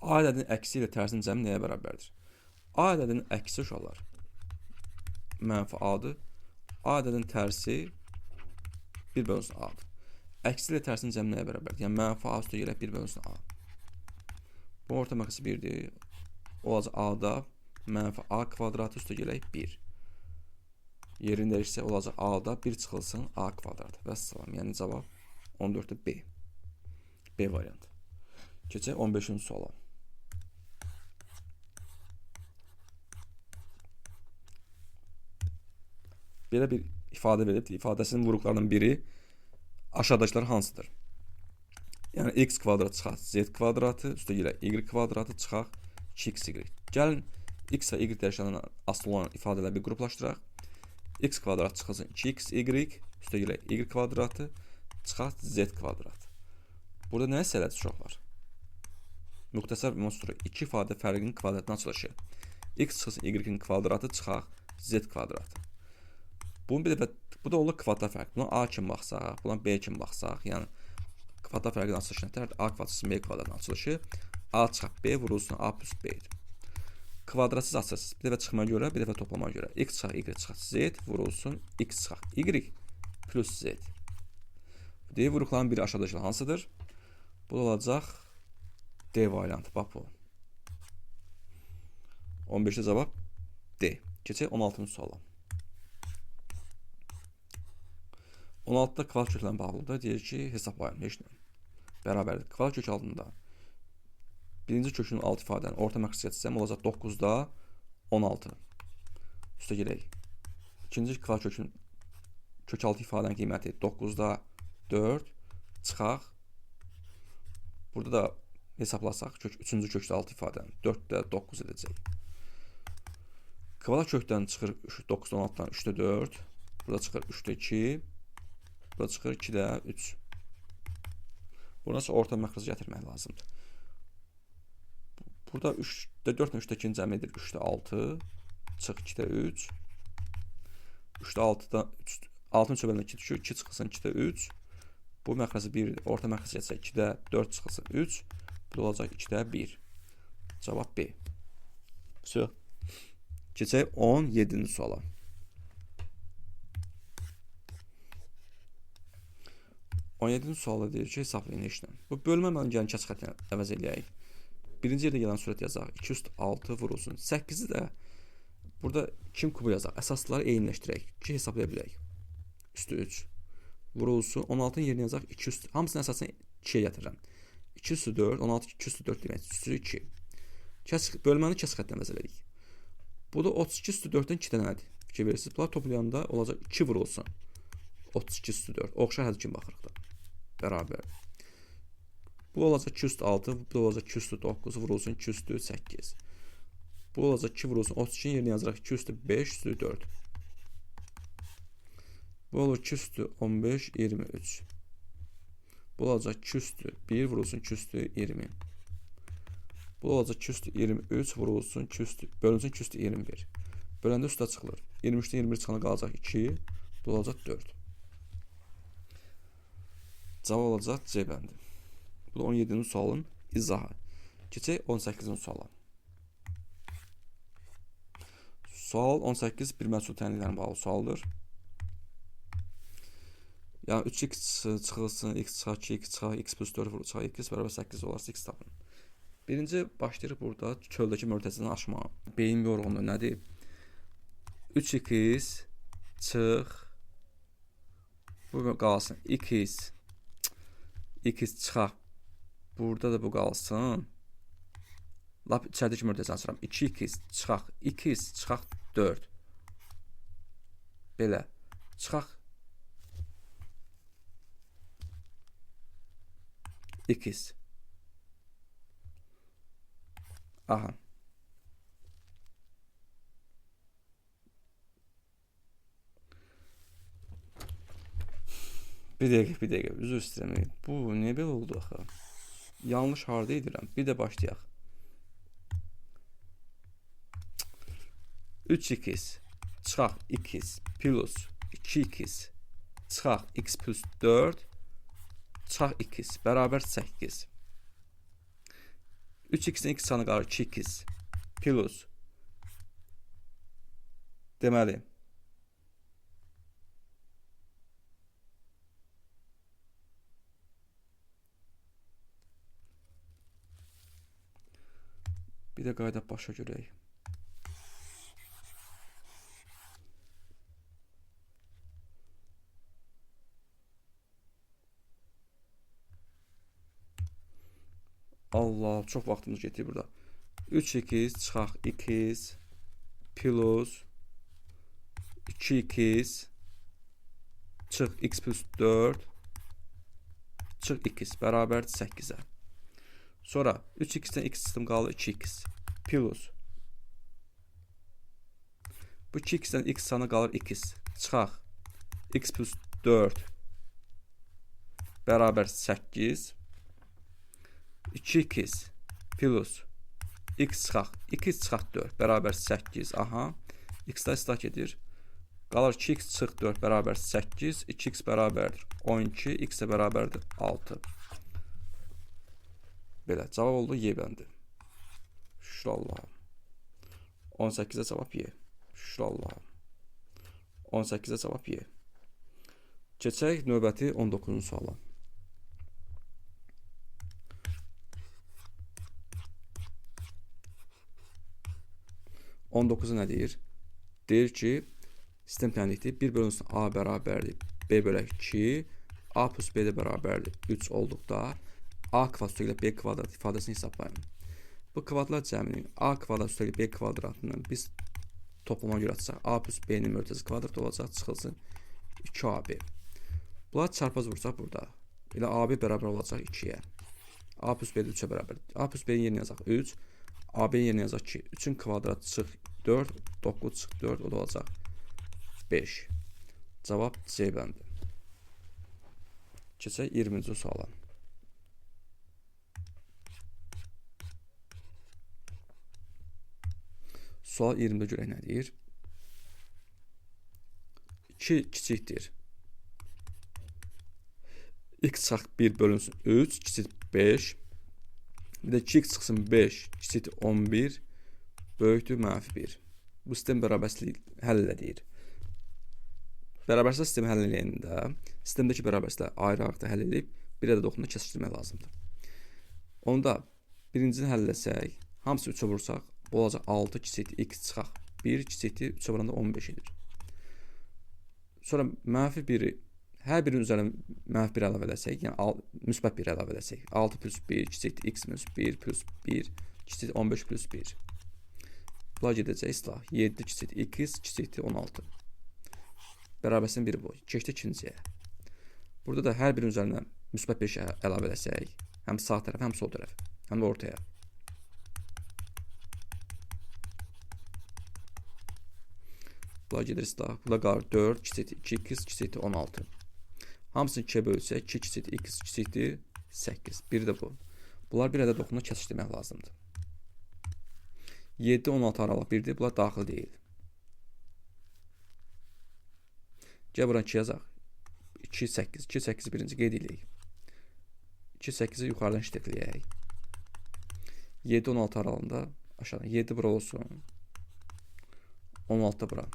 A ədədinin əksi ilə tərsinin cəmi nəyə bərabərdir? A ədədinin əksi uşaqlar mənfi A-dır. A ədədinin tərsi 1 bölünsün A-dır. Əksi ilə tərsinin cəmi nəyə bərabərdir? Yəni mənfi A üstə gələk 1 bölünsün A. Bu orta məqası 1-dir. Olacaq A-da mənfi A kvadratı üstə gələk 1. Yerini dəyişsə olacaq A-da 1 çıxılsın A kvadratı. Və salam. Yəni cavab 14-də B. B variantı. Keçək 15-ci suala. Belə bir ifadə verilib. İfadəsinin vuruqlarının biri aşağıdakılar hansıdır? Yəni x kvadrat çıxaq z kvadratı üstə gələk y kvadratı çıxaq 2xy. Gəlin x və y dəyişənindən asılı olan ifadələri bir qruplaşdıraq. X kvadrat çıxılsın 2xy üstə gələk y kvadratı çıxaq z kvadratı. Burada nə əsələdir uşaqlar? Müxtəsər monstru 2 ifadə fərqinin kvadratına açılışı. X çıxılsın y-in kvadratı çıxaq z kvadratı. Bu da olur kvadrat fərq. Buna A kimi baxsaq, buna B kimi baxsaq, yəni kvadrat fərqinin açılışı nətərdir? A kvadrat çıxılsın B kvadratının açılışı A çıxaq B vurulsun A plus B-dir. Kvadratsız açısız. Bir dəfə çıxmaya görə, bir dəfə toplamaya görə. X çıxaq y çıxaq z vurulsun x çıxaq y plus z. D vuruqların biri aşağıdakı hansıdır? Bu da olacaq D variantı. Bax bu. 15-ci cavab D. Keçək 16-cı suala. 16-da kvadrat köklə bağlıdır. Deyir ki, hesablayın. Heç nə. Bərabərdir. Kvadrat kök altında birinci kökünün alt ifadəni orta məqsəd etsəm olacaq 9-da 16. Üstə gələk. İkinci kvadrat kökün kök altı ifadənin qiyməti 9-da 4 çıxaq. Burada da hesablasaq üçüncü kökdə altı ifadəni 4-də 9 edəcək. Kvadrat kökdən çıxır 9-da 16-dan 3-də 4. Burada çıxır 3-də 2. Burada çıxır 2-də 3. Buradan sonra orta məxrəci gətirmək lazımdır. Burada 3-də 4 ilə 3-də 2-ni cəmi edir. 3-də 6. Çıx 2-də 3. 3-də 6-da 6-nın çöbəlinə 2 düşür. 2 çıxılsın 2-də 3. Bu məxrəci 1. Orta məxrəci gətirsə 2-də 4 çıxılsın 3. Bu da olacaq 2-də 1. Cavab B. Söz. Keçək 17-ci suala. 17-ci sualda deyir ki, hesablayın işlə. Bu bölmə məngəlin kəç xətini əvəz eləyək. Birinci yerdə gələn surət yazaq. 2 üst 6 vurulsun. 8-i də burada kim kubu yazaq. Əsasları eyniləşdirək ki, hesablaya bilək. Üstü 3 vurulsun. 16-nın yerinə yazaq. 2 üstü. Hamısının əsasını 2-yə gətirirəm. 2 üstü 4. 16 2 üstü 4 demək. Üstü 2. Bölməni kəç xətini əvəz eləyik. Bu da 32 üstü 4-dən 2 dənədir. Fikir verirsiniz. Bunlar toplayanda olacaq 2 vurulsun. 32 üstü 4. Oxşar hədd kimi baxırıq da. Bərabər. Bu olacaq 2 üstü 6. Bu olacaq 2 üstü 9. Vurulsun 2 üstü 8. Bu olacaq 2 vurulsun 32-nin yerinə yazıraq 2 üstü 5 üstü 4. Bu olur 2 üstü 15 23. Bu olacaq 2 üstü 1 vurulsun 2 üstü 20. Bu olacaq 2 üstü 23 vurulsun 2 üstü bölünsün 2 üstü 21. Böləndə üstə çıxılır. 23-dən 21 çıxana qalacaq 2. Bu olacaq 4. Cavab olacaq C bəndi. Bu da 17-ci sualın izahı. Keçək 18-ci suala. Sual 18 bir məhsul tənliklərinə bağlı sualdır. Yəni 3x çıxılsın, x çıxaq 2, x çıxaq, x plus 4 vurulacaq, x bərabər 8 olarsa x tapın. Birinci başlayırıq burada çöldəki mörtəzəni aşmağa. Beyin yorğunluğu nədir? 3x çıx. Bu qalsın. x çıxaq. Burada da bu qalsın. Lap içəridəki mörtəzəni açıram. 2x çıxaq. 2x çıxaq 4. Belə. Çıxaq. x. Aha. Bir dəqiqə, üzr istəyirəm. Bu niyə belə oldu axı? Yanlış harda edirəm? Bir də başlayaq. 3x çıxaq x plus 2x çıxaq x plus 4 çıxaq x bərabər 8. 3x-dən x çıxana qalır 2x plus Deməli, bir də qayda başa görək. Allah, çox vaxtımız getdi burada. 3x çıxaq x plus 2x çıx x plus 4 çıx x bərabərdir 8-ə. Sonra 3x-dən x çıxdım qaldı 2x plus bu 2x-dən x sana qalır x çıxaq x plus 4 bərabər 8 2x plus x çıxaq 2 çıxaq 4 bərabər 8 aha x-də islah edir qalır 2x çıx 4 bərabər 8 2x bərabərdir 12 x də bərabərdir 6 belə cavab oldu Y bəndi şükür Allah'a 18-ə cavab Y şükür Allah'a 18-ə cavab Y keçək növbəti 19-cu suala 19'u nə deyir? Deyir ki, sistem tənlikdir. 1 bölünsün A bərabərdir. B bölək 2. A plus B də bərabərdir. 3 olduqda A kvadrat ilə B kvadrat ifadəsini hesablayın. Bu kvadrat cəminin A kvadrat üstəlik B kvadratının biz toplama görə açsaq A plus B-nin mörtəzi kvadrat olacaq. Çıxılsın 2AB. Bunlar çarpaz vursaq burada. Elə AB bərabər olacaq 2-yə. A plus B də 3-ə bərabər. A plus B-nin yerinə yazaq 3. AB-nin yerinə yazaq 2. 3-ün kvadratı çıx 4. 9 çıx 4. O da olacaq 5. Cavab C bəndi. Keçək 20-ci suala. Sual 20-də görək nə deyir? 2 kiçikdir. X çıxaq 1 bölünsün 3 kiçik 5. Bir də 2x çıxsın 5 kiçik 11 böyükdür -1. Bu sistem bərabərsizlik həll edir. Bərabərsizlik sistemi həll edəndə sistemdəki bərabərsizlikləri ayrı-ayrı həll edib bir ədəd oxunda kəsişdirmək lazımdır. Onda birincini həll etsək, hamısı 3-ə vursaq, bu olacaq 6 kiçik x çıxaq 1 kiçik 3-ə vuranda 15 edir. Sonra -1-i hər birinin üzərinə -1 əlavə etsək, yəni müsbət 1 əlavə etsək, 6 plus 1 kiçik x minus 1 plus 1 kiçik 15 plus 1. Bunlar gedəcək islah. 7 kiçik x kiçik 16. Bərabərsinin biri bu. Keçdi ikinciyə. Burada da hər birinin üzərinə müsbət 5 əlavə etsək, həm sağ tərəf, həm sol tərəf, həm də ortaya. Bunlar gedir islah. Burada qalır 4 kiçik 2x kiçik 16. Hamısını 2-yə bölsək, 2 kiçik x kiçikdir 8. Biri də bu. Bunlar bir ədəd oxunda kəsişdirmək lazımdır. 7-16 aralıq birdir. Bunlar daxil deyil. Gəl buranı 2 yazaq. 2-8. 2-8-i birinci qeyd edək. 2-8-i yuxarıdan işlətləyək. 7-16 aralığında aşağıdan 7 bura olsun. 16 da bura.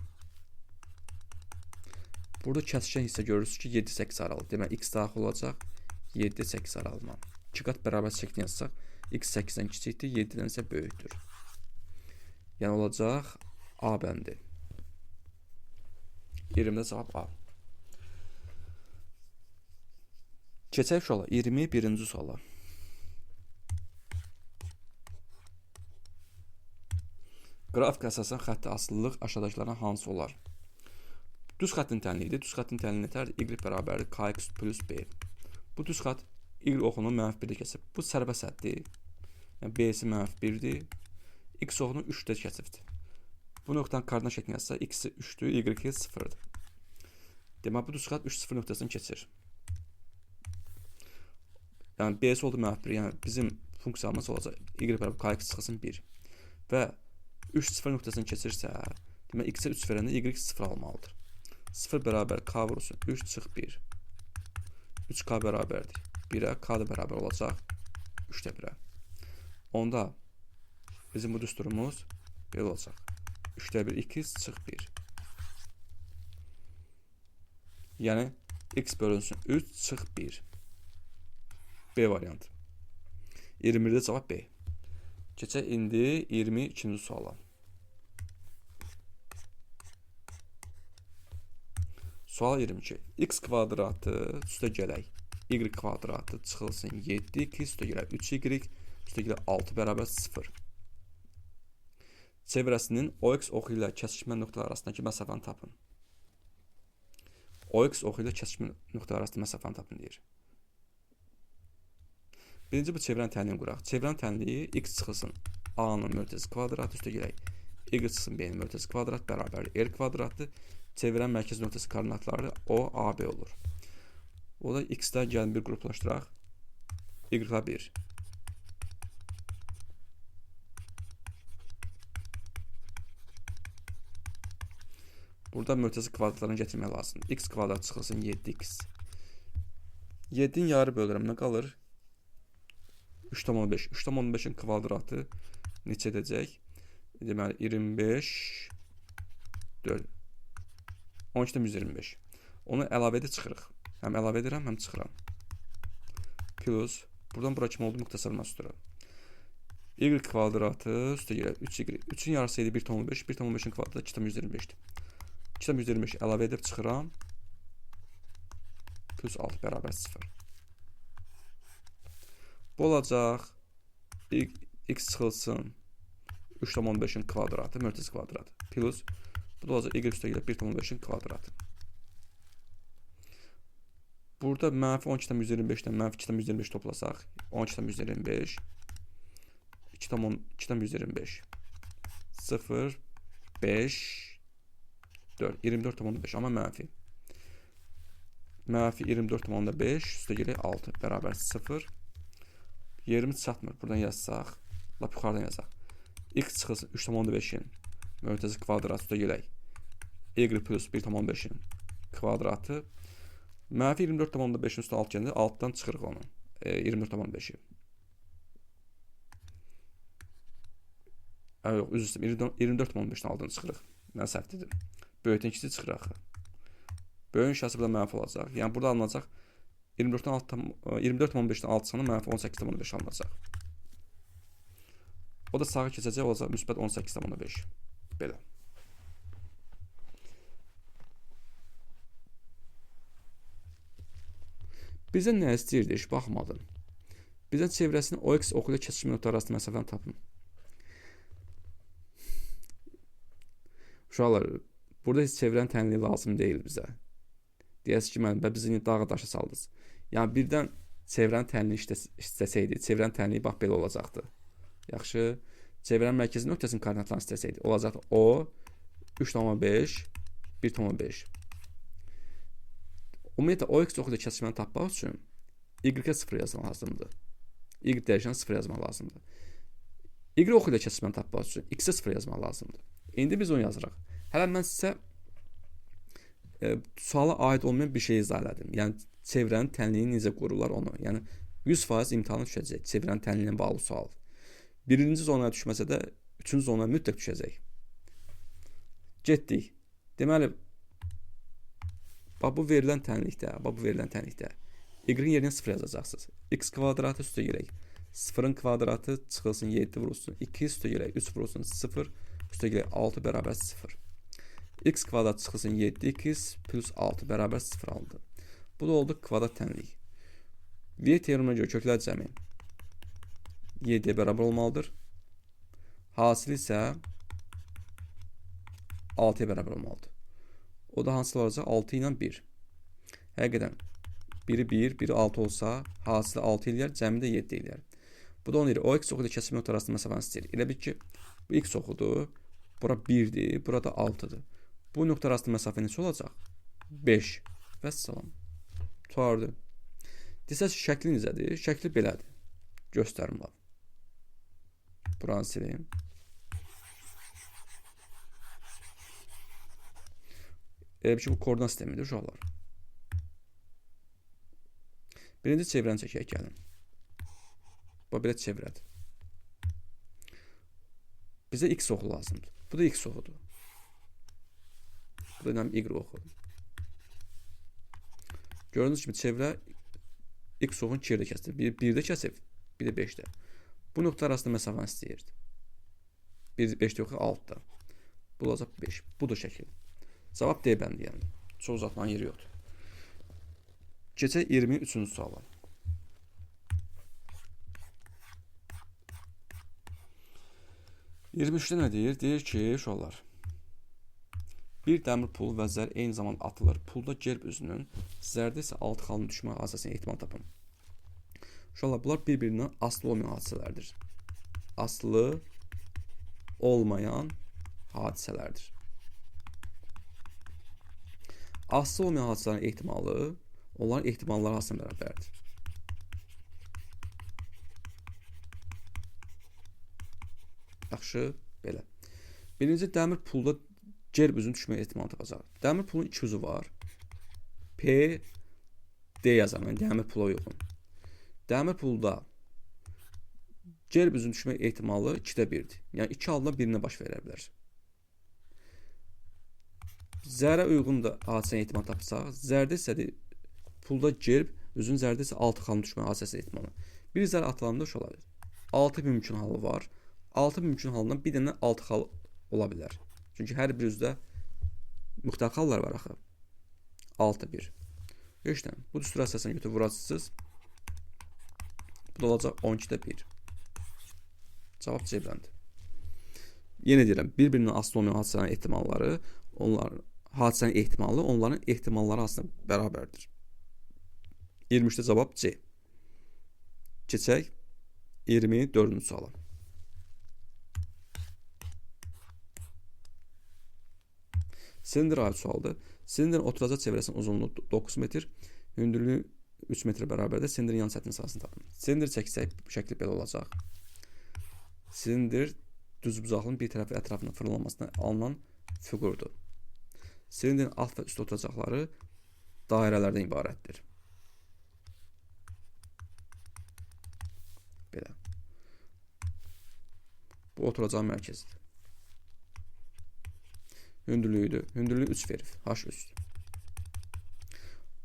Burada kəsişən hissə görürsünüz ki 7-8 aralı. Demək x daxil olacaq 7-8 aralığına. 2 qat bərabər şəklini yazsaq x 8-dən kiçikdir, 7-dən isə böyükdür. Yəni olacaq A bəndi. 20-də cavab A. Keçək suala 21-ci suala. Qrafik əsasən xətti asılılıq aşağıdakılardan hansı olar? Düz xəttin tənliyidir. Düz xəttin tənliyi nətərdir? Y bərabərdir kx plus b. Bu düz xətt y oxunu -1-də kəsib. Bu sərbəst xətdir. Yəni b-si -1-dir. X oxunu 3-də kəsibdir. Bu nöqtanın koordinat şəklini yazsa x-i 3-dür, y-i 0-dır. Demək bu düz xətt 3-0 nöqtəsini keçir. Yəni b-si oldu -1. Yəni bizim funksiyamız olacaq y bərabər kx çıxılsın 1. Və 3-0 nöqtəsini keçirsə, demək x-ə 3 verəndə y 0 almalıdır. 0 bərabər k vurulsun 3 çıx 1. 3k bərabərdir 1-ə, k da bərabər olacaq 3-də 1-ə. Onda bizim bu düsturumuz belə olacaq. 3-də 1 2 çıx 1. Yəni x bölünsün 3 çıx 1. B variantı. 21-də cavab B. Keçək indi 22-ci suala. Sual 22. X kvadratı üstə gələk. Y kvadratı çıxılsın 7x üstə gələk 3y üstə gələk 6 bərabər 0. Çevrəsinin OX oxu ilə kəsişmə nöqtələri arasındakı məsafəni tapın. OX oxu ilə kəsişmə nöqtələri arasında məsafəni tapın deyir. Birinci bu çevrənin tənliyini quraq. Çevrənin tənliyi x çıxılsın A-nın mörtəzi kvadratı üstə gələk. Y çıxılsın B-nin mörtəzi kvadrat bərabər R kvadratı. Çevrənin mərkəz nöqtəsi koordinatları O, AB olur. O da x-dən gəlin bir qruplaşdıraq. Y-la 1. Burada mörtəzi kvadratlarını gətirmək lazımdır. X kvadrat çıxılsın 7x. 7-nin yarı bölürəm, nə qalır? 3,5. 3,5-in kvadratı neçə edəcək? Deməli, 25, 4, 12,125. Onu əlavə edib çıxırıq. Həm əlavə edirəm, həm çıxıram. Plus, buradan bura kimi oldu, müxtəsərləmə tuturam. Y kvadratı üstə gəlir 3y. 3-ün yarısı idi 1,5. 1,5-in kvadratı 2,125-dir. 2,125 əlavə edib çıxıram. Plus 6 bərabər 0. Bu olacaq. X çıxılsın 3,5-in kvadratı, mörtəzi kvadratı. Plus, bu da olacaq y üstə gəlir 1,5-in kvadratı. Burada mənfi 12,125-dən mənfi 2,125 toplasaq, 12,125, 2,125, 0, 5, 4, 24,5, amma mənfi. Mənfi 24,5, üstə gəlir 6, bərabər 0. Yerimiz çatmır, buradan yazsaq, lap yuxarıdan yazaq. X çıxılsın 3,5-in mörtəzi kvadratı üstə gələk. Y plus 1,5-in kvadratı. Mənfi 24,5-in üstə 6 gəlir, 6-dan çıxırıq onu. 24,5-i. Yox, üzr istəyirəm, 24,5-dən 6-dan çıxırıq. Mən səhv dedim. Böyükdən kiçik çıxırıq. Böyüyün şəsi burada mənfi olacaq. Yəni burada alınacaq 24,5-dən 6 çıxanı mənfi 18,5 alınacaq. O da sağa keçəcək, olacaq müsbət 18,5. Belə. Bizə nə istəyirdi, heç baxmadın. Bizə çevrəsinin OX oxu ilə kəsişmə nöqtələri arasında məsafəni tapın. Uşaqlar, burada heç çevrənin tənliyi lazım deyil bizə. Deyəsiz ki, bizi dağa daşa saldınız. Yəni, birdən çevrənin tənliyi istəsəydi, çevrənin tənliyi bax belə olacaqdı. Yaxşı, çevrənin mərkəzi nöqtəsinin koordinatlarını istəsəydi, olacaqdı O, 3,5, 1,5. Ümumiyyətlə, OX oxu ilə kəsişməni tapmaq üçün Y-ə 0 yazmaq lazımdır. Y dəyişən 0 yazmaq lazımdır. Y oxu ilə kəsişməni tapmaq üçün X-ə 0 yazmaq lazımdır. İndi biz onu yazırıq. Hələ mən sizə suala aid olmayan bir şey izah elədim. Yəni, çevrənin tənliyi necə qururlar onu. Yəni, 100% imtahanı düşəcək çevrənin tənliyi ilə bağlı sual. Birinci zonaya düşməsə də, üçüncü zonaya mütləq düşəcək. Getdik. Deməli, bu verilən tənlikdə, Y-in yerinə 0 yazacaqsınız. X kvadratı üstə gələk. 0-ın kvadratı çıxılsın 7 vurulsun. 2 üstə gələk, 3 vurulsun 0, üstə gələk 6 bərabər 0. X kvadrat çıxılsın 7x plus 6 bərabər 0 aldı. Bu da oldu kvadrat tənlik. V teoreminə görə köklər cəmi 7-yə bərabər olmalıdır. Hasil isə 6-ya bərabər olmalıdır. O da hansılar olacaq? 6 ilə 1. Həqiqətən, biri 1, biri 6 olsa, hasili 6 eləyər, cəmi də 7 eləyər. Bu da onu deyir, o x oxu ilə kəsişmə nöqtələri arasında məsafəni istəyir. Elə bil ki, bu x oxudur, bura 1-dir, burada 6-dır. Bu nöqtə arasında məsafə neçə olacaq? 5. Vəssalam. Tutardı. Desəz şəkli necədir? Şəkli belədir. Göstərim var. Buranı sileyim. Elə bir ki, bu koordinat sistemidir, uşaqlar. Birinci çevrəni çəkək, gəlin. Bu belə çevrədir. Bizə x oxu lazımdır. Bu da x oxudur. Bu da y oxudur. Gördüyünüz kimi çevrə x oxun 2-də kəsilir. Biri 1-də kəsir, biri 5-də. Bu nöqtə arasında məsafəni istəyirdi. 5-də yox, 6-da. Bu olacaq 5. Budur şəkil. Cavab D bəndi yəni. Çox uzatmanın yeri yoxdur. Keçək 23-cü suala. Nə deyir? Deyir ki, uşaqlar. Bir dəmir pul və zər eyni zamanda atılır. Pulda gerb üzünün, zərdə isə 6 xalın düşmə hadisəsinin ehtimal tapın. Uşaqlar, bunlar bir-birindən aslı olmayan hadisələrdir. Aslı olmayan hadisələrdir. Aslı olmayan hadisələrin ehtimalı onların ehtimalları arasında bərabərdir. Yaxşı, belə. Birinci, dəmir pulda gerb üzünün düşmə ehtimalı tapacaq. Dəmir pulun 2 üzü var. P, D yazarım. Yəni, dəmir pula uyğun. Dəmir pulda gerb üzünün düşmə ehtimalı 2-də 1-dir. Yəni, 2 haldan birinə baş verə bilər. Zərə uyğun da hadisənin ehtimalı tapacaq. Zərdə isə pulda gerb, üzün zərdə isə 6 xalın düşmə hadisəsi ehtimalı. Bir zər atılanda şu olabilir. 6 mümkün halı var. 6 mümkün halından bir dənə 6 xal ola bilər. Çünki hər bir üzdə müxtəlif xallar var axı. 6-1. Görüşdən. Bu düstur əsasını götürüb vuracaqsınız. Bu da olacaq 12-də 1. Cavab C bəndi. Yenə deyirəm, bir-birindən asılı olmayan hadisələrin ehtimalları, hadisənin ehtimalı onların ehtimalları arasında bərabərdir. 23-də cavab C. Keçək 24-cü suala. Silindr aid sualdır. Silindrin oturacaq çevrəsinin uzunluğu 9 metr, hündürlüyü 3 metr bərabərdə. Silindrin yan səthinin sahəsini tapın. Silindr çəkisək şəkli belə olacaq. Silindr düzbucaqlının bir tərəfi ətrafına fırlanmasına alınan fiqurdur. Silindrin alt və üst oturacaqları dairələrdən ibarətdir. Belə. Bu oturacaq mərkəzidir. Hündürlüyüdür. Hündürlüyü 3 verir. H üst.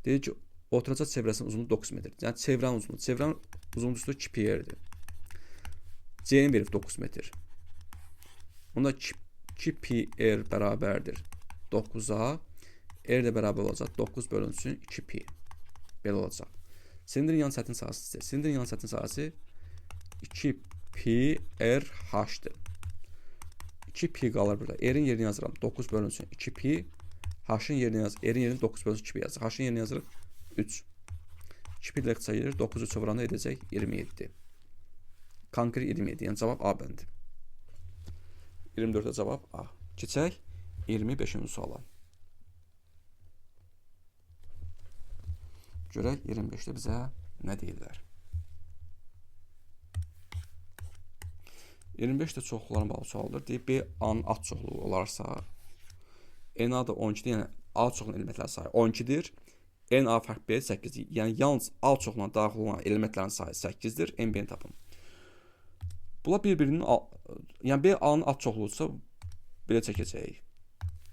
Deyir ki, oturacaq çevrəsinin uzunluğu 9 metr. Yəni, çevrənin uzunluğu. Çevrənin uzunluğu 2 pi-r'dir. C-ni verib 9 metr. Onda 2 pi-r bərabərdir 9-a. R də bərabər olacaq 9 bölünsün 2 pi. Belə olacaq. Silindrin yan səthinin sahəsi. Silindrin yan səthinin sahəsi 2 pi-r h-dır. 2 pi qalır burada. R-in yerini yazıram. 9 bölünsün 2 pi. H-ın yerini yazırıq. R-in yerini 9 bölünsün 2 pi yazırıq. H-ın yerini yazırıq 3. 2 pi ilə qısa gedir. 9'u çövranda edəcək 27. Konkret 27. Yəni cavab A bəndi. 24-də cavab A. Keçək 25-ci suala. Görək 25-də bizə nə deyirlər. 25 də çoxluların bağlı sualdır. Deyib, B A-nın ad çoxluğu olarsa, N-A da 12-dir, yəni A çoxluğun elementlərin sayı 12-dir. N-A fərq B 8-dir. Yəni, yalnız A çoxluğuna daxil olan elementlərin sayı 8-dir. N-B-ni tapın. Bunlar bir-birinin, yəni B A-nın ad çoxluğusa, belə çəkəcəyik.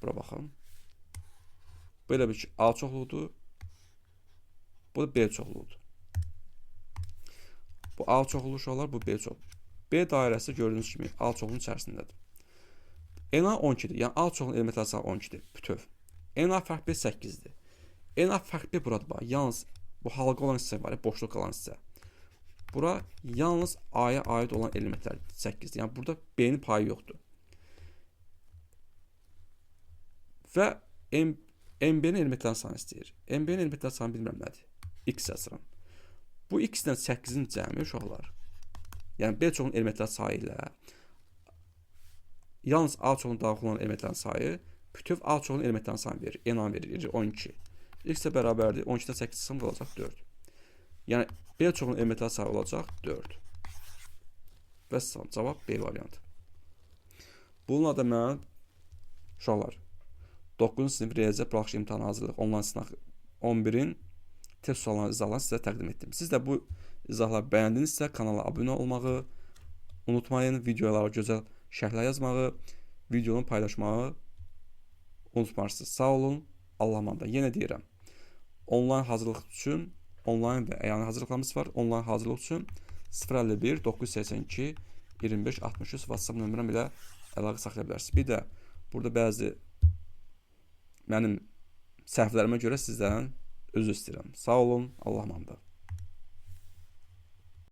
Bura baxın. Belə bir A çoxluğudur. Bu da B çoxluğudur. Bu A çoxluğu uşaqlar, bu B çoxluğu. B dairəsi gördüyünüz kimi A çoxluğunun içərisindədir. NA 12-dir. Yəni A çoxluğunun elementlər sayı 12-dir. Bütöv. NA fərq B 8-dir. NA fərq B burada bax. Yalnız bu halqa olan hissə var, boşluq qalan hissə. Bura yalnız A-ya aid olan elementlər 8-dir. Yəni burada B-nin payı yoxdur. Və MB-nin elementlərin sayını istəyir. MB-nin elementlərin sayını bilmirəm nədir. X yazıram. Bu X-dən 8-in cəmi uşaqlar. Yəni B çoxluğunun elementlər sayı ilə yalnız A çoxluğunun daxil olan elementlərin sayı bütöv A çoxluğunun elementlərin sayını verir. NA verir 12. X də bərabərdir. 12-dən 8 çıxsam olacaq 4. Yəni B çoxluğunun elementlər sayı olacaq 4. Və cavab B variantı. Bununla da mən uşaqlar 9-cu sinif riyaziyyat buraxış imtahanı hazırlıq onlayn sınaq 11-in test suallarını izahlarını sizə təqdim etdim. Siz də bu izahları bəyəndinizsə kanala abunə olmağı unutmayın, videolara gözəl şərhlər yazmağı, videonu paylaşmağı unutmarsınız. Sağ olun, Allah'a emanet. Yenə deyirəm, onlayn hazırlıq üçün onlayn və əyani hazırlıqlarımız var. Onlayn hazırlıq üçün 051 982 25 63 WhatsApp nömrəm ilə əlaqə saxlaya bilərsiniz. Bir də burada bəzi mənim səhvlərimə görə sizdən üzr istəyirəm. Sağ olun, Allah amanında.